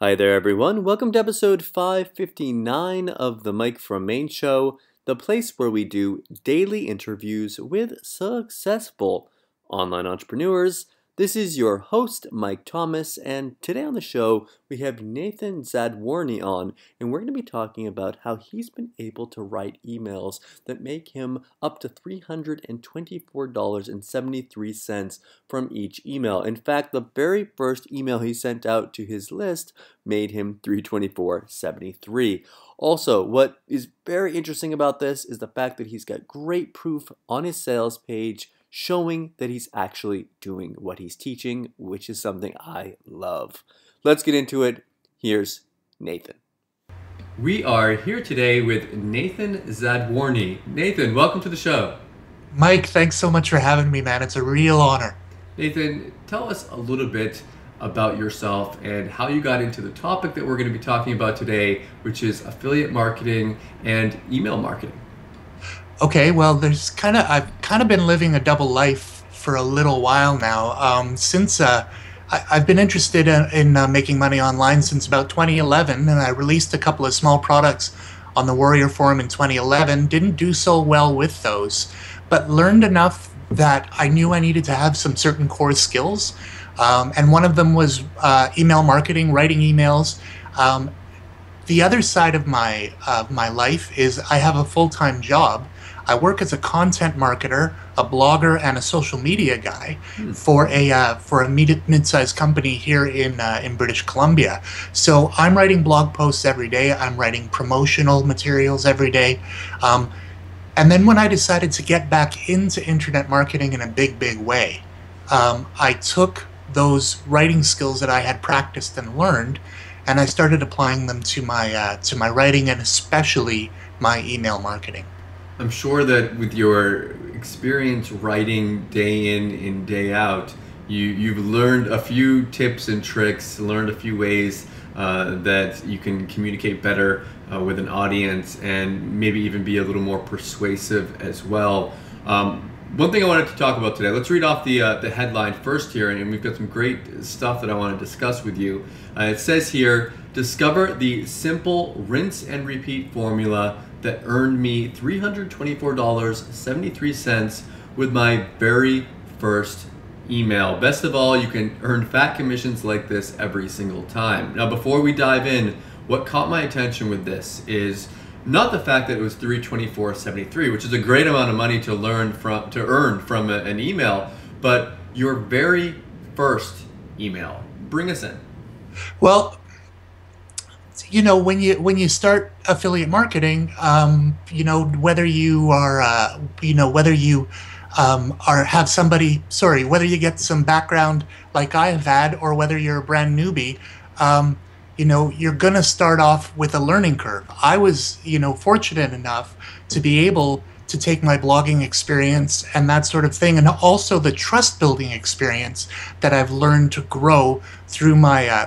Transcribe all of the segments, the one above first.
Hi there, everyone. Welcome to episode 559 of the Mike from Maine show, the place where we do daily interviews with successful online entrepreneurs. This is your host, Mike Thomas, and today on the show, we have Nathan Zadworny on, and we're going to be talking about how he's been able to write emails that make him up to $324.73 from each email. In fact, the very first email he sent out to his list made him $324.73. Also, what is very interesting about this is the fact that he's got great proof on his sales page showing that he's actually doing what he's teaching, which is something I love. Let's get into it. Here's Nathan. We are here today with Nathan Zadworny. Nathan, welcome to the show. Mike, thanks so much for having me, man. It's a real honor. Nathan, tell us a little bit about yourself and how you got into the topic that we're going to be talking about today, which is affiliate marketing and email marketing. Okay, well, I've kind of been living a double life for a little while now. Since I've been interested in making money online since about 2011, and I released a couple of small products on the Warrior Forum in 2011. Didn't do so well with those, but learned enough that I knew I needed to have some certain core skills. And one of them was email marketing, writing emails. The other side of my life is I have a full-time job. I work as a content marketer, a blogger, and a social media guy for a mid-sized company here in British Columbia. So I'm writing blog posts every day. I'm writing promotional materials every day. And then when I decided to get back into internet marketing in a big way, I took those writing skills that I had practiced and learned, and I started applying them to my writing and especially my email marketing. I'm sure that with your experience writing day in and day out, you've learned a few tips and tricks, learned a few ways that you can communicate better with an audience and maybe even be a little more persuasive as well. One thing I wanted to talk about today, let's read off the headline first here, and we've got some great stuff that I want to discuss with you. It says here, discover the simple rinse and repeat formula that earned me $324.73 with my very first email. Best of all, you can earn fat commissions like this every single time. Now, before we dive in, what caught my attention with this is not the fact that it was $324.73, which is a great amount of money to earn from an email, but your very first email. Bring us in. Well, you know, when you start affiliate marketing, you know, whether you are, whether you whether you get some background like I have had, or whether you're a brand newbie, you know, you're going to start off with a learning curve. I was, fortunate enough to be able to take my blogging experience and that sort of thing, and also the trust building experience that I've learned to grow through my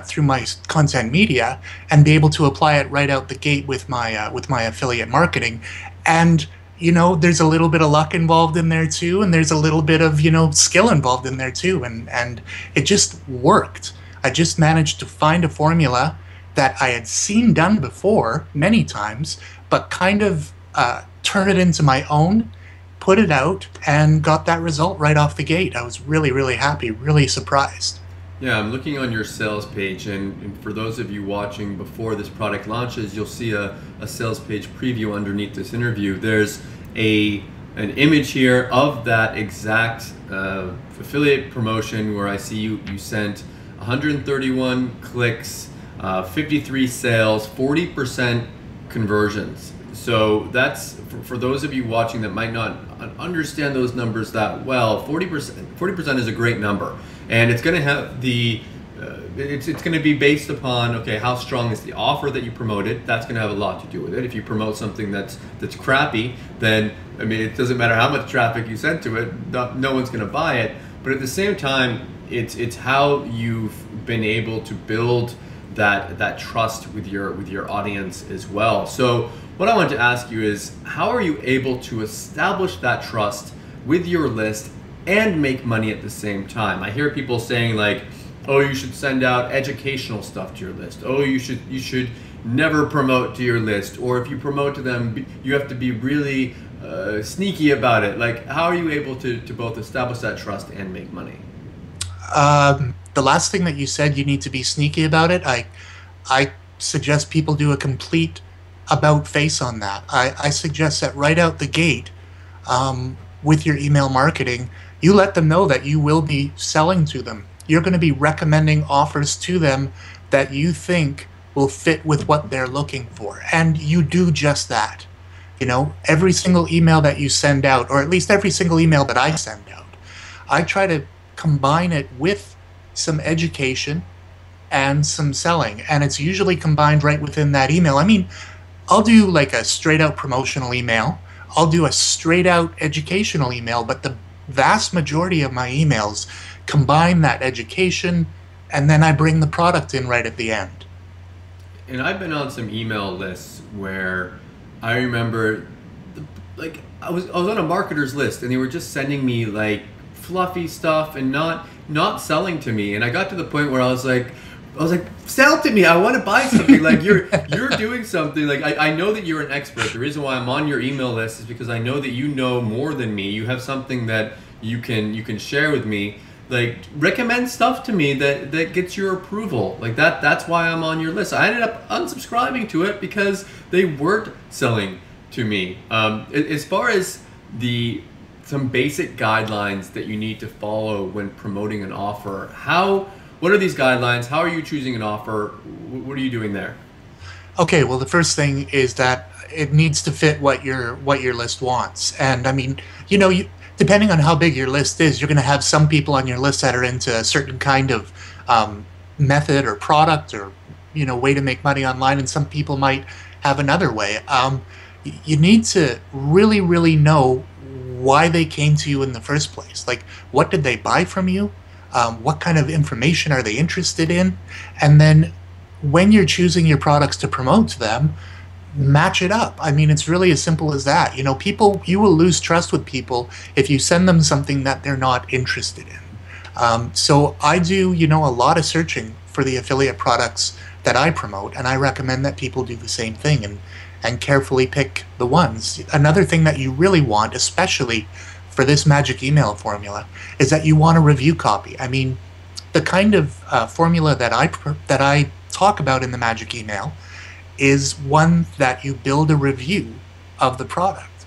content media, and be able to apply it right out the gate with my affiliate marketing. And there's a little bit of luck involved in there too, and there's a little bit of skill involved in there too, and it just worked. I just managed to find a formula that I had seen done before many times, but kind of turn it into my own, put it out, and got that result right off the gate. I was really happy, really surprised. Yeah, I'm looking on your sales page, and for those of you watching before this product launches, you'll see a sales page preview underneath this interview. There's an image here of that exact affiliate promotion where I see you sent 131 clicks, 53 sales, 40% conversions. So that's, for those of you watching that might not understand those numbers that well, 40% is a great number. And it's going to have it's going to be based upon, okay, how strong is the offer that you promoted? That's going to have a lot to do with it. If you promote something that's crappy, then, I mean, it doesn't matter how much traffic you send to it, no one's going to buy it. But at the same time, it's how you've been able to build that trust with your audience as well. So what I wanted to ask you is, how are you able to establish that trust with your list and make money at the same time? I hear people saying like, oh, you should send out educational stuff to your list. Oh, you should never promote to your list. Or if you promote to them, you have to be really sneaky about it. Like, how are you able to both establish that trust and make money? The last thing that you said, you need to be sneaky about it. I suggest people do a complete about face on that. I suggest that right out the gate, with your email marketing, you let them know that you will be selling to them. You're going to be recommending offers to them that you think will fit with what they're looking for. And you do just that. You know, every single email that you send out, or at least every single email that I send out, I try to combine it with some education and some selling. And it's usually combined right within that email. I mean, I'll do like a straight out promotional email. I'll do a straight out educational email, but the vast majority of my emails combine that education, and then I bring the product in right at the end. And I've been on some email lists where I remember, like, I was on a marketer's list, and they were just sending me like fluffy stuff and not selling to me. And I got to the point where I was like, sell to me. I want to buy something. Like, you're doing something. Like, I know that you're an expert. The reason why I'm on your email list is because I know that you know more than me. You have something that you can share with me. Like, recommend stuff to me that gets your approval. Like, that's why I'm on your list. I ended up unsubscribing to it because they weren't selling to me. As far as some basic guidelines that you need to follow when promoting an offer, what are these guidelines? How are you choosing an offer? What are you doing there? Okay, well, the first thing is that it needs to fit what your list wants. And I mean, you know, depending on how big your list is, you're going to have some people on your list that are into a certain kind of method or product or, you know, way to make money online, and some people might have another way. You need to really, really know why they came to you in the first place. Like, what did they buy from you? What kind of information are they interested in? And then when you're choosing your products to promote to them, match it up. I mean, it's really as simple as that. You know, you will lose trust with people if you send them something that they're not interested in. So I do, you know, a lot of searching for the affiliate products that I promote, and I recommend that people do the same thing and carefully pick the ones. Another thing that you really want, especially for this magic email formula, is that you want a review copy. I mean, the kind of formula that I talk about in the magic email is one that you build a review of the product.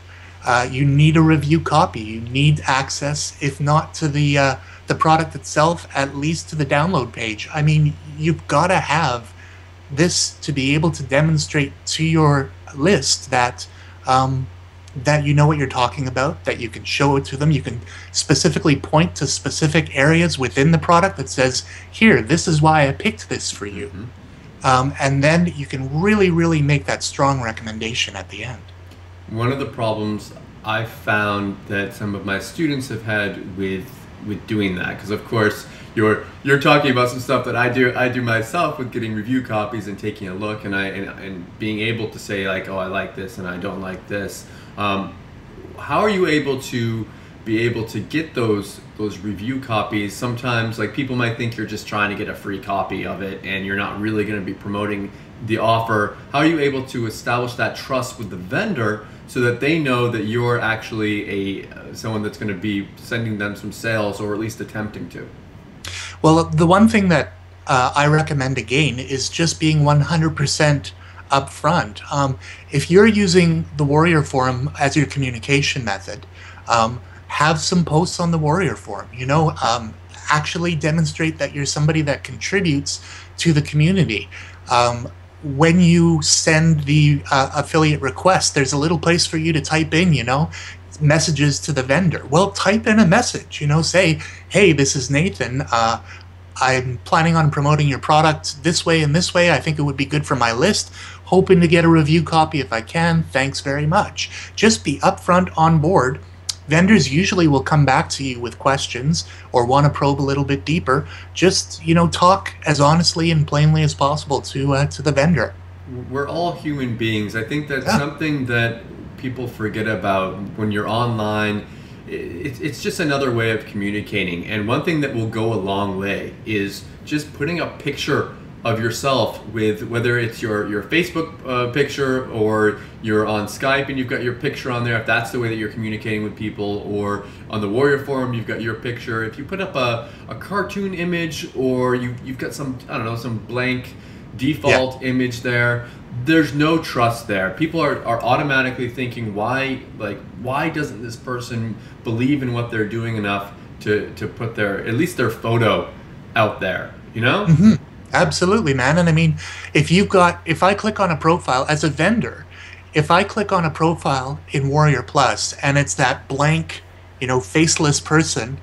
You need a review copy. You need access, if not to the product itself, at least to the download page. I mean, you've got to have this to be able to demonstrate to your list that that you know what you're talking about, that you can show it to them. You can specifically point to specific areas within the product that says, here, this is why I picked this for you. Mm-hmm. And then you can really, really make that strong recommendation at the end. One of the problems I've found that some of my students have had with doing that, because of course you're talking about some stuff that I do myself with getting review copies and taking a look and being able to say, like, oh, I like this and I don't like this. How are you able to get those review copies? Sometimes, like, people might think you're just trying to get a free copy of it and you're not really going to be promoting the offer. How are you able to establish that trust with the vendor so that they know that you're actually someone that's going to be sending them some sales, or at least attempting to? Well, the one thing that I recommend again is just being 100% upfront. If you're using the Warrior Forum as your communication method, have some posts on the Warrior Forum. You know, actually demonstrate that you're somebody that contributes to the community. When you send the affiliate request, there's a little place for you to type in, you know, messages to the vendor. Well, type in a message, you know, say, hey, this is Nathan. I'm planning on promoting your product this way and this way. I think it would be good for my list. Hoping to get a review copy if I can. Thanks very much. Just be upfront on board. Vendors usually will come back to you with questions or want to probe a little bit deeper. Just, you know, talk as honestly and plainly as possible to the vendor. We're all human beings. I think that's something that people forget about when you're online it's just another way of communicating. And one thing that will go a long way is just putting a picture of yourself, with whether it's your Facebook picture, or you're on Skype and you've got your picture on there, if that's the way that you're communicating with people, or on the Warrior Forum you've got your picture. If you put up a cartoon image, or you've got some, I don't know, some blank default image there, there's no trust there. People are automatically thinking, why doesn't this person believe in what they're doing enough to put at least their photo out there, you know? Mm-hmm. Absolutely, man. And I mean, if I click on a profile as a vendor, if I click on a profile in Warrior Plus and it's that blank, faceless person,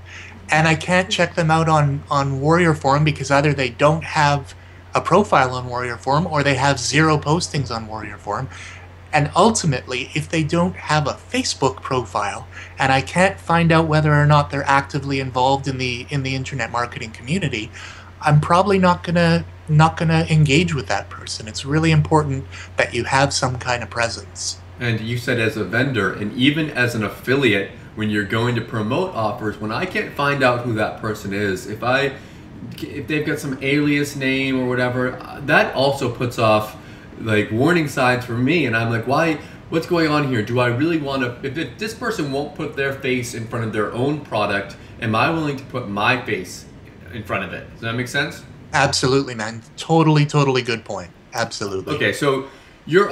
and I can't check them out on Warrior Forum because either they don't have a profile on Warrior Forum or they have 0 postings on Warrior Forum, and ultimately, if they don't have a Facebook profile and I can't find out whether or not they're actively involved in the internet marketing community, I'm probably not gonna engage with that person. It's really important that you have some kind of presence. And you said as a vendor, and even as an affiliate, when you're going to promote offers, when I can't find out who that person is, if they've got some alias name or whatever, that also puts off like warning signs for me. And I'm like, why? What's going on here? Do I really want to? If this person won't put their face in front of their own product, am I willing to put my face in front of it? Does that make sense? Absolutely, man. Totally good point. Absolutely. Okay, so you're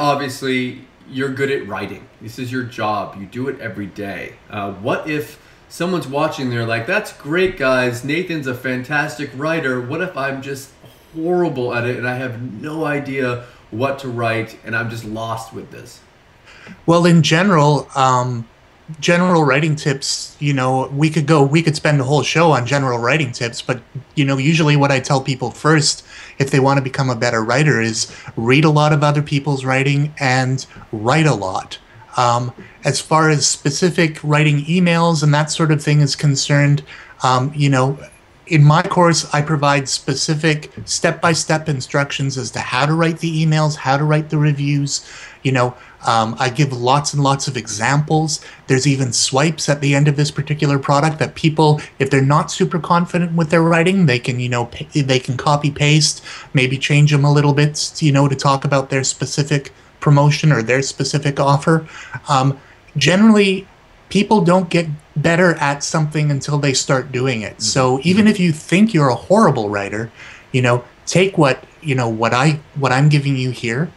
good at writing. This is your job. You do it every day. What if someone's watching, they're like, that's great, guys, Nathan's a fantastic writer. What if I'm just horrible at it and I have no idea what to write and I'm just lost with this? Well, in general writing tips, we could spend a whole show on general writing tips, but usually what I tell people first, if they want to become a better writer, is read a lot of other people's writing and write a lot. As far as specific writing emails and that sort of thing is concerned, in my course, I provide specific step-by-step instructions as to how to write the emails, how to write the reviews. I give lots and lots of examples. There's even swipes at the end of this particular product that people, if they're not super confident with their writing, they can, they can copy paste, maybe change them a little bit, to talk about their specific promotion or their specific offer. Generally, people don't get better at something until they start doing it. So even if you think you're a horrible writer, take what I'm giving you here,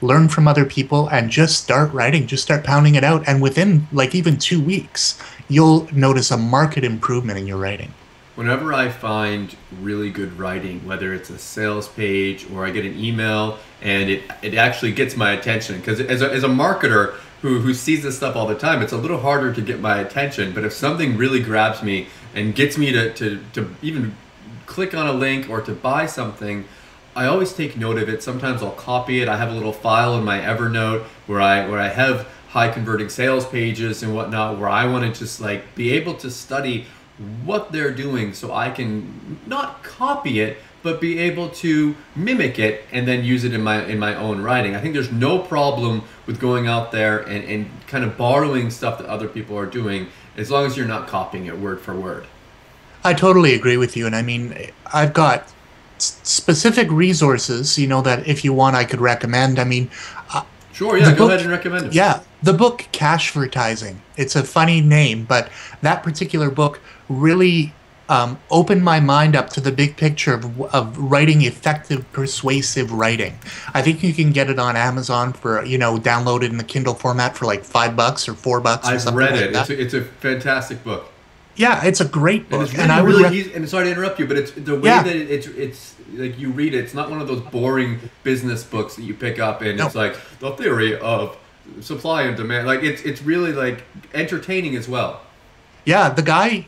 learn from other people, and just start writing, just start pounding it out. And within even 2 weeks, you'll notice a marked improvement in your writing. Whenever I find really good writing, whether it's a sales page or I get an email and it actually gets my attention, because as a marketer who sees this stuff all the time, it's a little harder to get my attention. But if something really grabs me and gets me to even click on a link or to buy something, I always take note of it. Sometimes I'll copy it. I have a little file in my Evernote where I have high converting sales pages and whatnot, where I want to just be able to study what they're doing so I can not copy it, but be able to mimic it and then use it in my own writing. I think there's no problem with going out there and kind of borrowing stuff that other people are doing, as long as you're not copying it word for word. I totally agree with you. And I mean, I've got specific resources, that if you want, I could recommend. I mean, sure, yeah, go ahead and recommend it. Yeah, the book Cashvertising. It's a funny name, but that particular book really opened my mind up to the big picture of writing effective, persuasive writing. I think you can get it on Amazon for, downloaded in the Kindle format for $5 or $4 or something like that. I've read it. It's a fantastic book. Yeah, it's a great book. And it's really and sorry to interrupt you, but it's the way that it's like you read it. It's not one of those boring business books that you pick up and it's like the theory of supply and demand. It's really entertaining as well. Yeah, the guy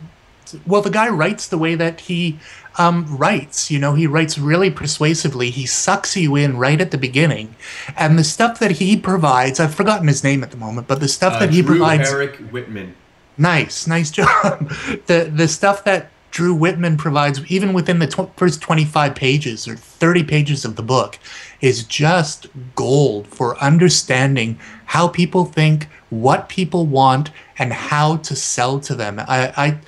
writes the way that he writes. He writes really persuasively. He sucks you in right at the beginning, and the stuff that he provides, I've forgotten his name at the moment, but the stuff that he provides. Eric Whitman. Nice job. The stuff that Drew Whitman provides, even within the first 25 pages or 30 pages of the book, is just gold for understanding how people think, what people want, and how to sell to them. I'm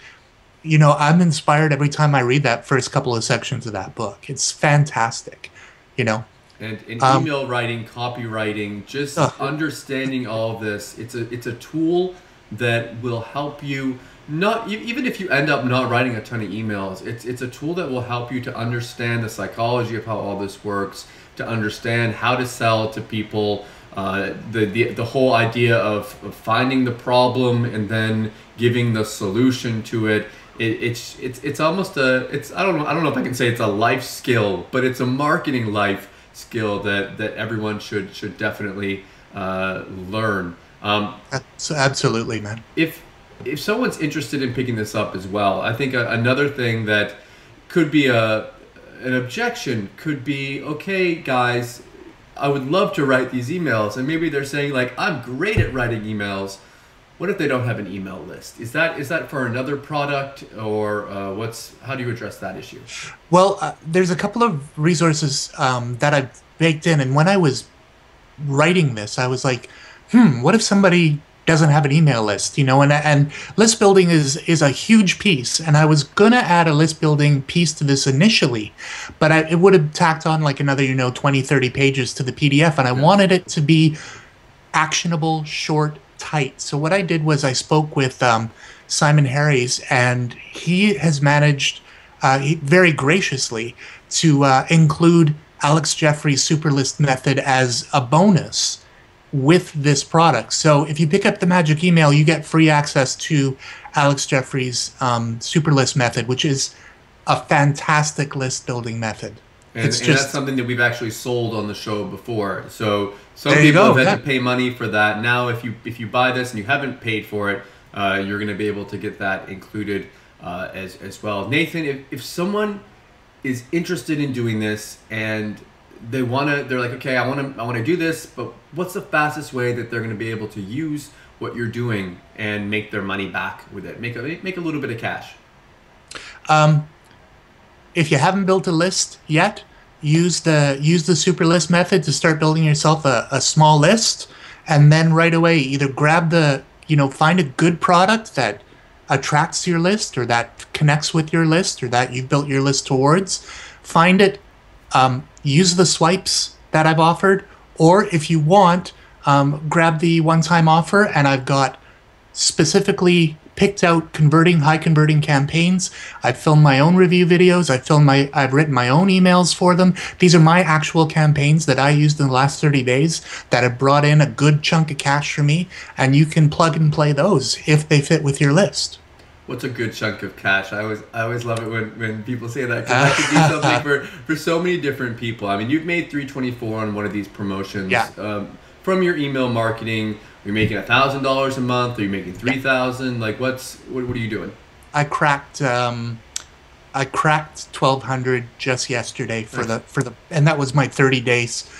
inspired every time I read that first couple of sections of that book. It's fantastic, you know. And in email writing, copywriting, just understanding all of this, it's a tool that will help you. Not even if you end up not writing a ton of emails, it's a tool that will help you to understand the psychology of how all this works, to understand how to sell to people, the whole idea of finding the problem and then giving the solution to it. It's almost I don't know if I can say it's a life skill, but it's a marketing life skill that everyone should definitely learn. Absolutely, man. If someone's interested in picking this up as well, I think another thing that could be an objection could be, okay, guys, I would love to write these emails, and maybe they're saying like, I'm great at writing emails. What if they don't have an email list? Is that for another product, or how do you address that issue? Well, there's a couple of resources that I've baked in, and when I was writing this, I was like, what if somebody doesn't have an email list, and list building is a huge piece, and I was gonna add a list building piece to this initially, but it would have tacked on like another 20, 30 pages to the PDF, and I wanted it to be actionable, short, tight. So what I did was I spoke with Simon Harries, and he has managed very graciously to include Alex Jeffrey's Superlist method as a bonus with this product. So if you pick up the Magic Email, you get free access to Alex Jeffrey's Superlist method, which is a fantastic list building method. And that's something that we've actually sold on the show before. So some people have had to pay money for that. Now, if you buy this and you haven't paid for it, you're going to be able to get that included as well. Nathan, if someone is interested in doing this and they're like, okay, I want to do this, but what's the fastest way that they're going to be able to use what you're doing and make their money back with it, make a little bit of cash? If you haven't built a list yet, use the Superlist method to start building yourself a small list, and then right away either grab find a good product that attracts your list or that connects with your list or that you've built your list towards. Find it. Use the swipes that I've offered, or if you want, grab the one-time offer, and I've got specifically picked out high converting campaigns. I've filmed my own review videos. I've written my own emails for them. These are my actual campaigns that I used in the last 30 days that have brought in a good chunk of cash for me, and you can plug and play those if they fit with your list. What's a good chunk of cash? I always love it when people say that, because that could be something for so many different people. I mean, you've made $324 on one of these promotions. Yeah. From your email marketing, you're making $1,000 a month. Are you making $3,000? Like, what are you doing? I cracked $1,200 just yesterday and that was my 30 days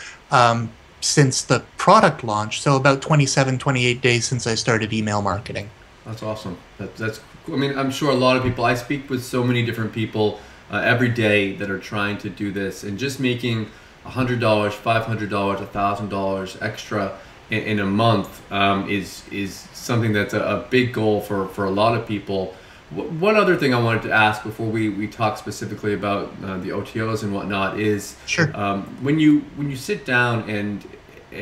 since the product launch. So about 27, 28 days since I started email marketing. That's awesome. That's. I mean, I'm sure a lot of people. I speak with so many different people every day that are trying to do this, and just making $100, $500, $1,000 extra in a month is something that's a big goal for a lot of people. One other thing I wanted to ask before we talk specifically about the OTOs and whatnot is, sure. When you sit down and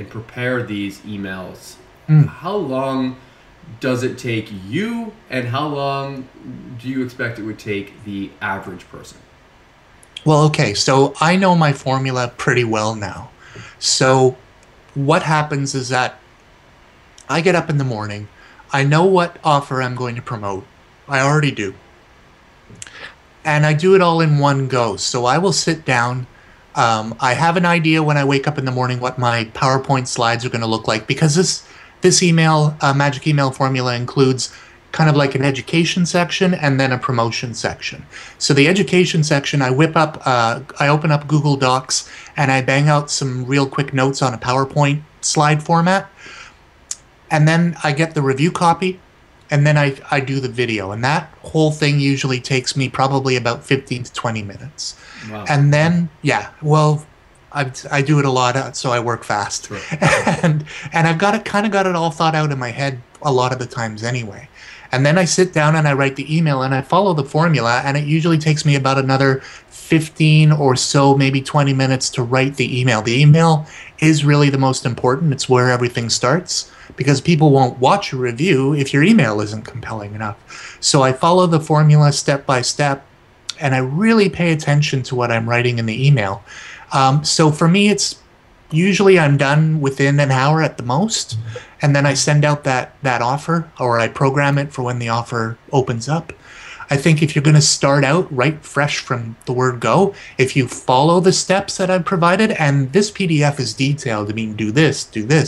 prepare these emails, how long does it take you, and how long do you expect it would take the average person? Well, okay, so I know my formula pretty well now. So what happens is that I get up in the morning, I know what offer I'm going to promote. I already do. And I do it all in one go. So I will sit down. I have an idea when I wake up in the morning what my PowerPoint slides are going to look like, because this email, magic email formula, includes kind of like an education section and then a promotion section. So the education section, I open up Google Docs and I bang out some real quick notes on a PowerPoint slide format. And then I get the review copy and then I do the video. And that whole thing usually takes me probably about 15 to 20 minutes. Wow. And then, yeah, well, I do it a lot, so I work fast. Sure. And I've got it, kind of got it all thought out in my head a lot of the times anyway. And then I sit down and I write the email and I follow the formula, and it usually takes me about another 15 or so, maybe 20 minutes to write the email. The email is really the most important. It's where everything starts, because people won't watch a review if your email isn't compelling enough. So I follow the formula step by step, and I really pay attention to what I'm writing in the email. So for me, it's usually I'm done within an hour at the most, and then I send out that offer, or I program it for when the offer opens up. I think if you're going to start out right fresh from the word go, if you follow the steps that I've provided, and this PDF is detailed, I mean, do this,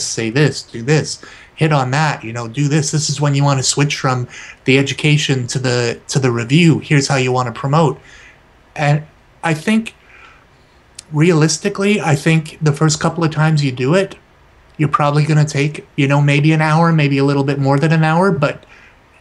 say this, do this, hit on that, do this. This is when you want to switch from the education to the review. Here's how you want to promote. And I think realistically, I think the first couple of times you do it, you're probably going to take, maybe an hour, maybe a little bit more than an hour, but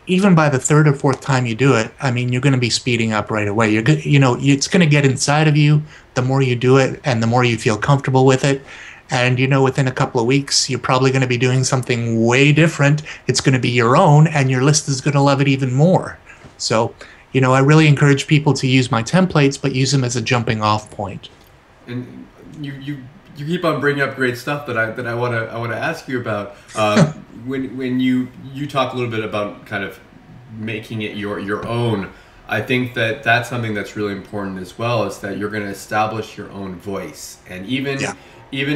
even by the third or fourth time you do it, I mean, you're going to be speeding up right away. It's going to get inside of you the more you do it and the more you feel comfortable with it. And, within a couple of weeks, you're probably going to be doing something way different. It's going to be your own, and your list is going to love it even more. So, I really encourage people to use my templates, but use them as a jumping off point. And you keep on bringing up great stuff that I want to ask you about. When you talk a little bit about kind of making it your own, I think that's something that's really important as well, is that you're going to establish your own voice. And even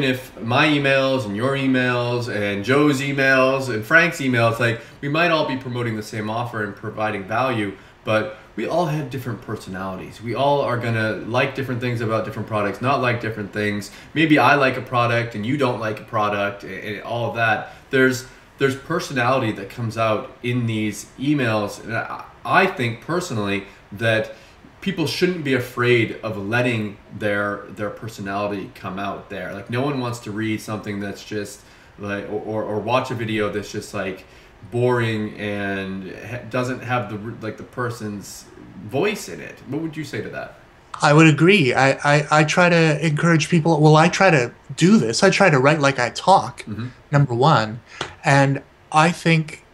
if my emails and your emails and Joe's emails and Frank's emails, like, we might all be promoting the same offer and providing value, but we all have different personalities. We all are going to like different things about different products, not like different things. Maybe I like a product and you don't like a product, and all of that. There's personality that comes out in these emails. And I think personally that people shouldn't be afraid of letting their personality come out there. Like, no one wants to read something that's just like, or watch a video that's just like boring and doesn't have the person's voice in it. What would you say to that? I would agree. I try to encourage people. Well, I try to do this. I try to write like I talk, number one. And I think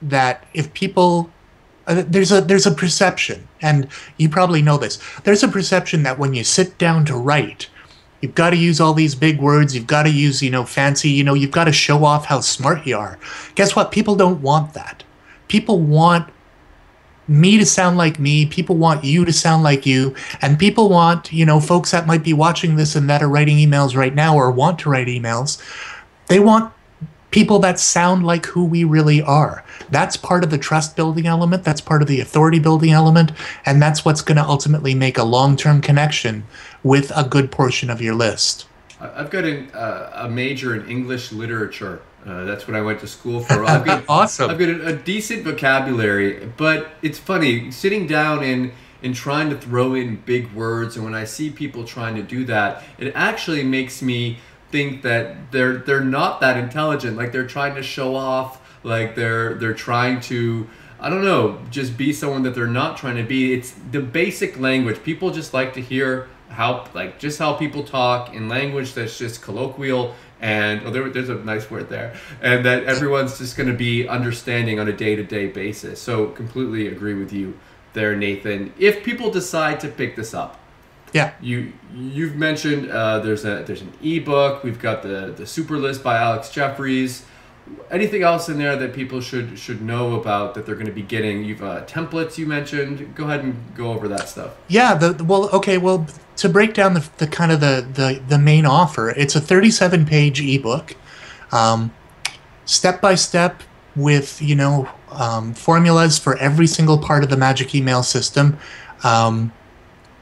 that if people, there's a perception, and you probably know this. There's a perception that when you sit down to write, you've got to use all these big words. You've got to use, fancy, you've got to show off how smart you are. Guess what? People don't want that. People want me to sound like me. People want you to sound like you. And people want, folks that might be watching this and that are writing emails right now or want to write emails, they want people that sound like who we really are. That's part of the trust building element. That's part of the authority building element. And that's what's going to ultimately make a long-term connection with a good portion of your list. I've got a major in English literature. That's what I went to school for. Awesome. I've got a decent vocabulary, but it's funny, sitting down and trying to throw in big words, and when I see people trying to do that, it actually makes me think that they're not that intelligent. Like, they're trying to show off, like they're trying to, I don't know, just be someone that they're not trying to be. It's the basic language. People just like to hear how people talk in language that's just colloquial, and there's a nice word there, and that everyone's just going to be understanding on a day-to-day basis. So completely agree with you there, Nathan. If people decide to pick this up, yeah, you've mentioned there's an ebook. We've got the Super List by Alex Jeffries. Anything else in there that people should know about that they're going to be getting? You've templates you mentioned. Go ahead and go over that stuff. Yeah. To break down the kind of the main offer, it's a 37-page ebook, step by step, with formulas for every single part of the magic email system.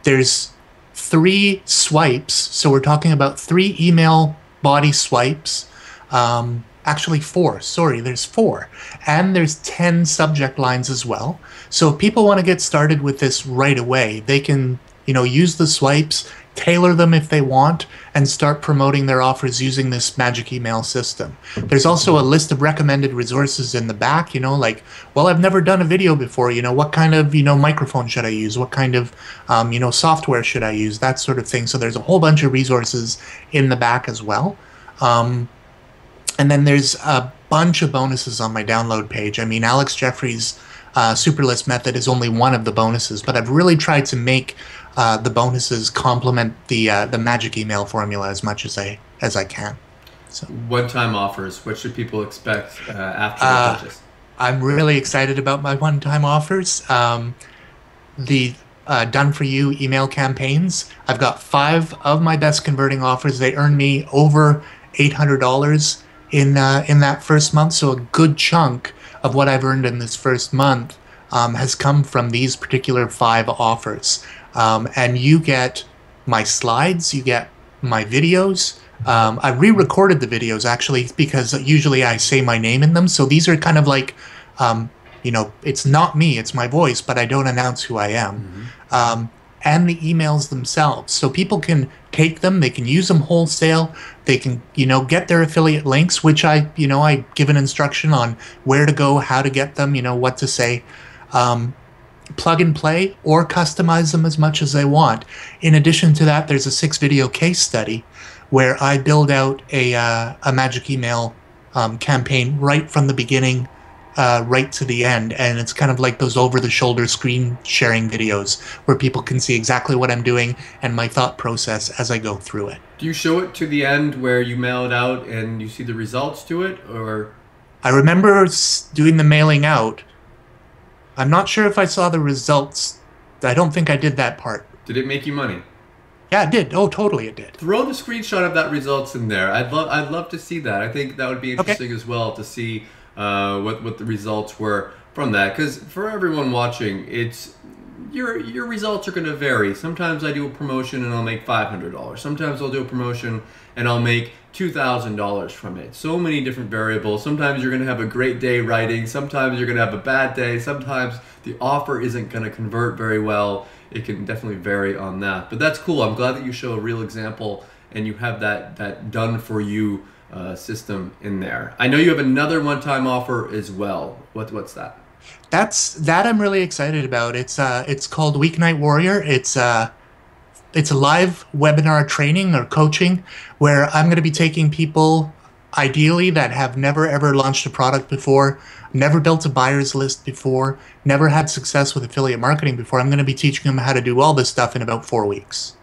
There's 3 swipes, so we're talking about 3 email body swipes. Actually 4, sorry, there's 4. And there's 10 subject lines as well. So if people want to get started with this right away, they can, use the swipes, tailor them if they want, and start promoting their offers using this magic email system. There's also a list of recommended resources in the back, like, well, I've never done a video before, what kind of, microphone should I use? What kind of, software should I use? That sort of thing. So there's a whole bunch of resources in the back as well. And then there's a bunch of bonuses on my download page. I mean, Alex Jeffrey's Superlist method is only one of the bonuses, but I've really tried to make the bonuses complement the magic email formula as much as I can. So, one-time offers. What should people expect after the purchase? I'm really excited about my one-time offers. The done-for-you email campaigns. I've got 5 of my best converting offers. They earn me over $800 in that first month. So a good chunk of what I've earned in this first month has come from these particular 5 offers. And you get my slides, you get my videos. I re-recorded the videos actually because usually I say my name in them. So these are kind of like, it's not me, it's my voice, but I don't announce who I am. Mm-hmm. And the emails themselves. So people can take them, they can use them wholesale, they can, get their affiliate links, which I give an instruction on where to go, how to get them, what to say. Plug and play or customize them as much as they want. In addition to that, there's a 6-video case study where I build out a magic email campaign right from the beginning right to the end, and it's kind of like those over-the-shoulder screen sharing videos where people can see exactly what I'm doing and my thought process as I go through it. Do you show it to the end where you mail it out and you see the results to it, or? I remember doing the mailing out. I'm not sure if I saw the results. I don't think I did that part. Did it make you money? Yeah, it did. Oh, totally it did. Throw the screenshot of that results in there. I'd love to see that. I think that would be interesting as well to see what the results were from that. Because for everyone watching, it's your results are going to vary. Sometimes I do a promotion and I'll make $500. Sometimes I'll do a promotion and I'll make $2,000 from it. So many different variables. Sometimes you're going to have a great day writing. Sometimes you're going to have a bad day. Sometimes the offer isn't going to convert very well. It can definitely vary on that. But that's cool. I'm glad that you show a real example and you have that done for you system in there. I know you have another one-time offer as well. What's that? That I'm really excited about. It's called Weeknight Warrior. It's a live webinar training or coaching where I'm going to be taking people, ideally, that have never ever launched a product before, never built a buyer's list before, never had success with affiliate marketing before. I'm going to be teaching them how to do all this stuff in about 4 weeks.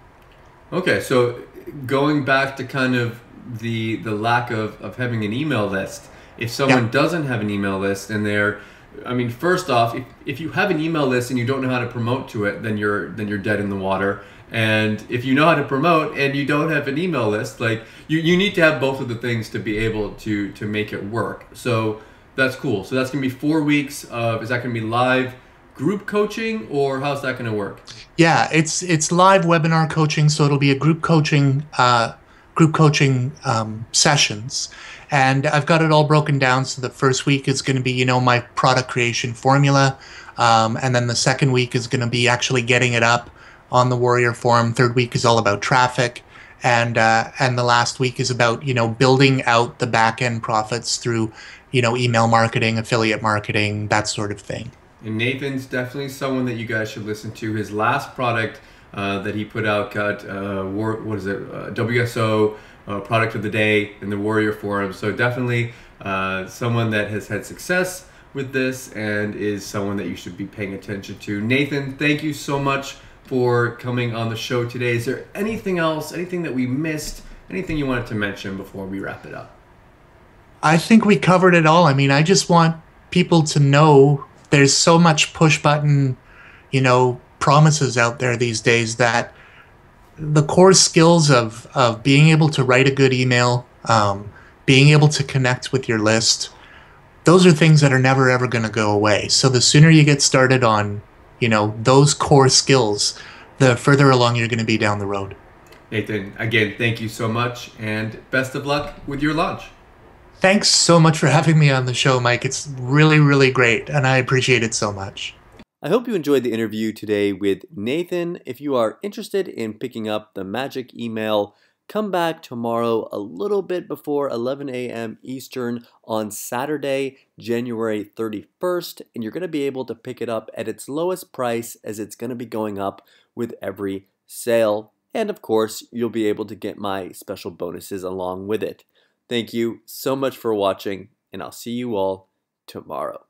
Okay, so going back to kind of the lack of having an email list, if someone doesn't have an email list and first off, if you have an email list and you don't know how to promote to it, then you're dead in the water. And if you know how to promote and you don't have an email list, like you need to have both of the things to be able to make it work. So that's cool. So that's gonna be 4 weeks of, is that gonna be live group coaching, or how's that gonna work? Yeah, it's live webinar coaching, so it'll be a group coaching sessions. And I've got it all broken down. So the first week is going to be, my product creation formula. And then the second week is going to be actually getting it up on the Warrior Forum. Third week is all about traffic. And the last week is about, building out the back end profits through, email marketing, affiliate marketing, that sort of thing. And Nathan's definitely someone that you guys should listen to. His last product that he put out got, WSO, product of the day in the Warrior Forum. So definitely someone that has had success with this and is someone that you should be paying attention to. Nathan, thank you so much for coming on the show today. Is there anything else, anything that we missed, anything you wanted to mention before we wrap it up? I think we covered it all. I just want people to know there's so much push button, promises out there these days that the core skills of being able to write a good email, being able to connect with your list, those are things that are never ever going to go away. So the sooner you get started on, those core skills, the further along you're going to be down the road. Nathan, again, thank you so much and best of luck with your launch. Thanks so much for having me on the show, Mike. It's really, really great, and I appreciate it so much. I hope you enjoyed the interview today with Nathan. If you are interested in picking up the magic email, come back tomorrow a little bit before 11 a.m. Eastern on Saturday, January 31st, and you're going to be able to pick it up at its lowest price as it's going to be going up with every sale. And of course, you'll be able to get my special bonuses along with it. Thank you so much for watching, and I'll see you all tomorrow.